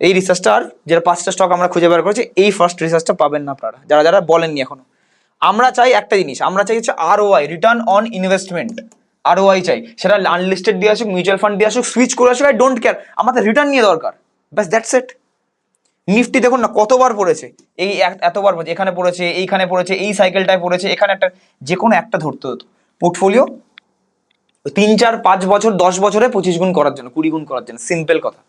এই রিসার্চটা আর যেটা 5টা স্টক আমরা খুঁজে বের করেছি, এই ফার্স্ট রিসার্চটা পাবেন না আপনারা, যারা যারা বলেননি এখনো। আমরা চাই একটা জিনিস, আমরা চাই হচ্ছে ROI, return on investment. ROI চাই, সেটা আনলিস্টেড দিয়ে আসুক, মিউচুয়াল ফান্ড দিয়ে আসুক, সুইচ করে আসুক, আই ডোন্ট কেয়ার, আমাদের রিটার্ন নিয়ে দরকার, ব্যাস দ্যাটস ইট। নিফটি দেখুন না কতবার পড়েছে, এই এতবার পড়েছে, এখানে পড়েছে, এইখানে পড়েছে, এই সাইকেলটায় পড়েছে, এখানে একটা, যে কোনো একটা ধরতে হতো। পোর্টফোলিও 3, 4, 5 বছর 10 বছরে 25 গুণ করার জন্য, 20 গুণ করার জন্য, সিম্পল কথা।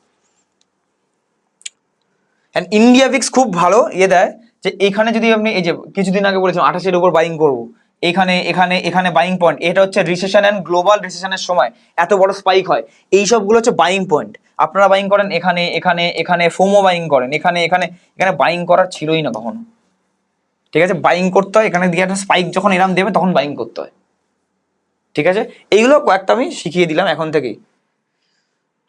অ্যান্ড ইন্ডিয়া ভিক্স খুব ভালো দেয়, যে এখানে যদি আপনি এই যে কিছুদিন আগে বলেছিলাম 28-এর উপর বাইং করবো, এখানে এখানে এখানে বাইং পয়েন্ট, এটা হচ্ছে রিসেশন অ্যান্ড গ্লোবাল রিসেশনের সময় এত বড় স্পাইক হয়, এই সবগুলো হচ্ছে বাইং পয়েন্ট। আপনারা বাইং করেন এখানে এখানে এখানে, ফোমো বাইং করেন এখানে এখানে, এখানে বাইং করার ছিলই না কখনো, ঠিক আছে? বাইং করতে হয় এখানে দিয়ে একটা স্পাইক যখন এরাম দেবে তখন বাইং করতে হয়, ঠিক আছে? এইগুলো কয়েকটা আমি শিখিয়ে দিলাম এখন থেকেই।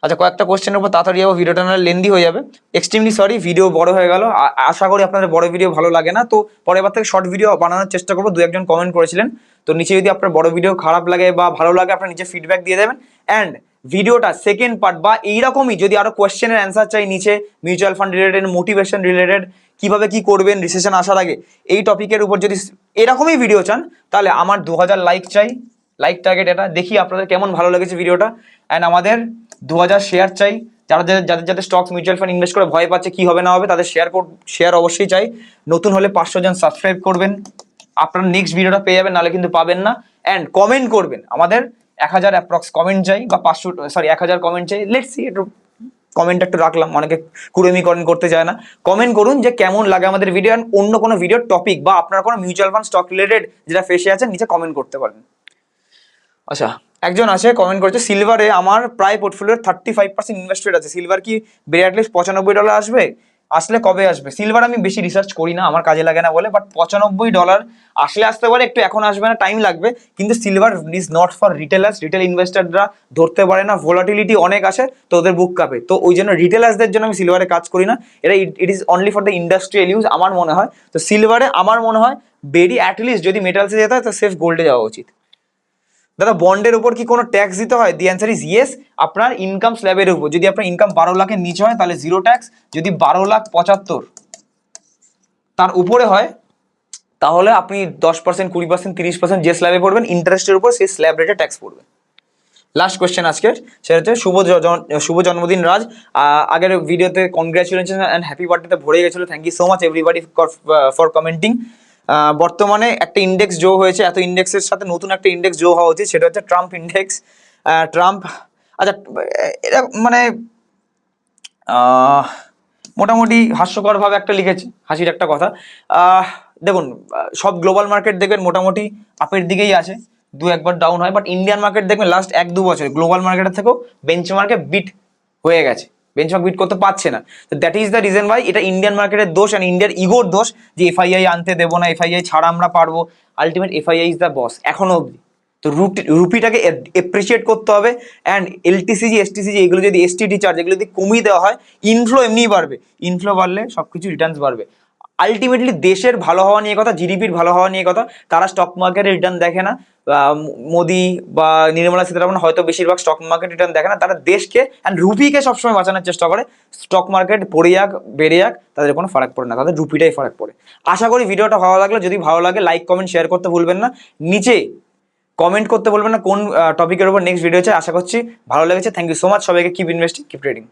আচ্ছা, কয়েকটা কোশ্চেনের উপর তাড়াতাড়ি যাবো, ভিডিওটা না লেন্দি হয়ে যাবে। এক্সট্রিমলি সরি, ভিডিও বড় হয়ে গেল, আশা করি আপনাদের বড় ভিডিও ভালো লাগে না, তো পরের বার থেকে শর্ট ভিডিও বানানোর চেষ্টা করবো। 2-1 জন কমেন্ট করেছিলেন, তো নিচে যদি আপনার বড় ভিডিও খারাপ লাগে বা ভালো লাগে, আপনার নিচে ফিডব্যাক দিয়ে দেবেন। অ্যান্ড ভিডিওটা সেকেন্ড পার্ট বা এইরকমই যদি আরো কোয়েশ্চেনের অ্যান্সার চাই নিচে, mutual fund related, motivation related, কিভাবে কি করবেন রিসেশন আসার আগে, এই টপিকের উপর যদি এরকমই ভিডিও চান, তাহলে আমার 2000 লাইক চাই, লাইক টার্গেট এটা, দেখি আপনাদের কেমন ভালো লেগেছে ভিডিওটা। অ্যান্ড আমাদের 2000 শেয়ার চাই, যাদের যাদের যাদের স্টকস মিউচুয়াল ফান্ড ইনভেস্ট করে ভয় পাচ্ছে কি হবে না হবে, তাদের শেয়ার অবশ্যই চাই। নতুন হলে 500 জন সাবস্ক্রাইব করবেন, আপনারা নেক্সট ভিডিওটা পেয়ে যাবেন, নাহলে কিন্তু পাবেন না। অ্যান্ড কমেন্ট করবেন, আমাদের 1000 অ্যাপ্রক্স কমেন্ট চাই, বা 1000 কমেন্ট চাই। লেটস সি, একটু কমেন্ট একটু রাখলাম, অনেকে কুড়েমি করতে চায় না। কমেন্ট করুন যে কেমন লাগে আমাদের ভিডিও, অ্যান্ড অন্য কোনো ভিডিওর টপিক বা আপনার কোনো মিউচুয়াল ফান্ড স্টক রিলেটেড যেটা ফেসে আছেন, নিচে কমেন্ট করতে পারেন। আচ্ছা, একজন আছে কমেন্ট করেছে, সিলভারে আমার প্রায় পোর্টফোলিওর 35% ইনভেস্টেড আছে, সিলভার কি বেড়ে অ্যাটলিস্ট $95 আসবে? আসলে কবে আসবে? সিলভার আমি বেশি রিসার্চ করি না, আমার কাজে লাগে না বলে, বাট $95 আসলে আসতে পারে, একটু এখন আসবে না, টাইম লাগবে। কিন্তু silver is not for retailers, retail ইনভেস্টাররা ধরতে পারে না, ভোলাটিলিটি অনেক আসে তো ওদের বুক কাঁপে, তো ওই জন্য রিটেলার্সদের জন্য আমি সিলভারে কাজ করি না, এটা it is only for the industrial use আমার মনে হয়। তো সিলভারে আমার মনে হয় বেরি অ্যাটলিস্ট যদি মেটালসে যেতে হয় তো সেফ গোল্ডে যাওয়া উচিত। দাদা, বন্ডের উপর কি কোনো ট্যাক্স দিতে হয়? দি অ্যান্সার ইজ ইয়েস। আপনার ইনকাম স্ল্যাবের উপর, যদি আপনার ইনকাম 12 লাখের নিচে হয় তাহলে 0 ট্যাক্স, যদি 12,75,000 তার উপরে হয় তাহলে আপনি 10%, 20%, 30% যে স্ল্যাবে পড়বেন ইন্টারেস্টের উপর, সেই স্ল্যাব রেটে ট্যাক্স পড়বে। লাস্ট কোয়েশ্চেন আজকের, সেটা হচ্ছে শুভ জন্মদিন রাজ। আগের ভিডিওতে কনগ্রাচুলেশন অ্যান্ড হ্যাপি বার্থডেতে ভরে গেছিল, thank you so much everybody for commenting. বর্তমানে একটা ইন্ডেক্স যোগ হয়েছে, এত ইন্ডেক্সের সাথে নতুন একটা ইন্ডেক্স যোগ হওয়া উচিত, সেটা হচ্ছে ট্রাম্প ইন্ডেক্স। ট্রাম্প, আচ্ছা, এটা মানে মোটামুটি হাস্যকরভাবে একটা লিখেছে, হাসির একটা কথা। দেখুন, সব গ্লোবাল মার্কেট দেখবেন মোটামুটি আপের দিকেই আছে, 2-1 বার ডাউন হয়, বাট ইন্ডিয়ান মার্কেট দেখবেন লাস্ট 1-2 বছরে গ্লোবাল মার্কেটের থেকেও বেঞ্চমার্কে বিট হয়ে গেছে, বেঞ্চমার্ক বিট করতে পারছে না। তো that is the reason why, এটা ইন্ডিয়ান মার্কেটের দোষ অ্যান্ড ইন্ডিয়ার ইগোর দোষ, যে এফআইআই আনতে দেবো না, এফআইআই ছাড়া আমরা পারবো। Ultimate FII is the boss এখনো অবধি। তো রুপিটাকে এপ্রিসিয়েট করতে হবে, অ্যান্ড এলটিসিজি এসটিসিজি এগুলো যদি, এসটিডি চার্জ এগুলো যদি কমিয়ে দেওয়া হয়, ইনফ্লো এমনিই বাড়বে, ইনফ্লো বাড়লে সবকিছু রিটার্নস বাড়বে। আলটিমেটলি দেশের ভালো হওয়া নিয়ে কথা, জিডিপির ভালো হওয়া নিয়ে কথা, তারা স্টক মার্কেটে রিটার্ন দেখে না। মোদি বা নির্মলা সীতারামন হয়তো বেশিরভাগ স্টক মার্কেট রিটার্ন দেখে না, তারা দেশকে অ্যান্ড রুপিকে সবসময় বাঁচানোর চেষ্টা করে। স্টক মার্কেট পড়ে যাক বেড়ে যাক তাদের কোনো ফারাক পড়ে না, তাদের রুপিটাই ফারাক পড়ে। আশা করি ভিডিওটা ভালো লাগলো, যদি ভালো লাগে লাইক কমেন্ট শেয়ার করতে ভুলবেন না, নিচে কমেন্ট করতে বলবেন না কোন টপিকের উপর নেক্সট ভিডিও চাই। আশা করছি ভালো লেগেছে, থ্যাংক ইউ সো মাচ সবাইকে, কিপ ইনভেস্টিং, কিপ ট্রেডিং।